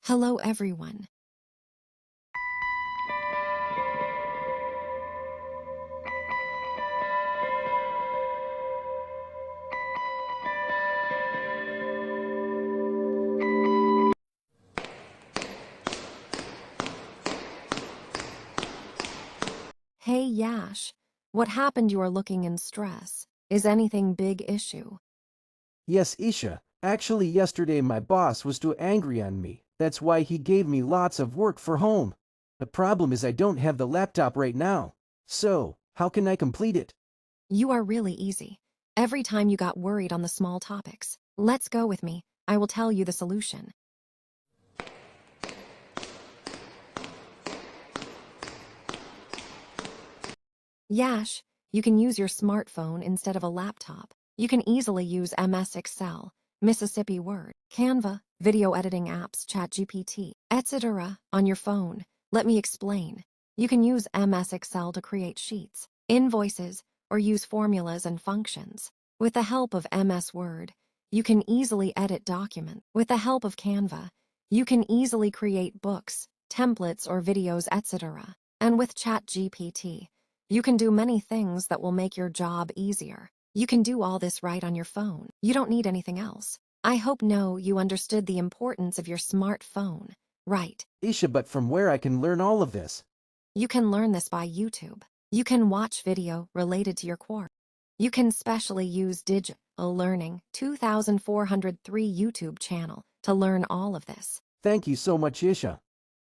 Hello everyone. Hey Yash, what happened? You are looking in stress. Is anything big issue? Yes, Isha. Actually, yesterday my boss was too angry on me. That's why he gave me lots of work for home. The problem is I don't have the laptop right now. So, how can I complete it? You are really easy. Every time you got worried on the small topics. Let's go with me. I will tell you the solution. Yash, you can use your smartphone instead of a laptop. You can easily use MS Excel, Mississippi Word, Canva, video editing apps, ChatGPT, etc. on your phone. Let me explain. You can use MS Excel to create sheets, invoices, or use formulas and functions. With the help of MS Word, you can easily edit documents. With the help of Canva, you can easily create books, templates, or videos, etc. And with ChatGPT, you can do many things that will make your job easier. You can do all this right on your phone. You don't need anything else. I hope you understood the importance of your smartphone, right? Isha, but from where I can learn all of this? You can learn this by YouTube. You can watch video related to your course. You can specially use Digital Learning 2403 YouTube channel to learn all of this. Thank you so much, Isha.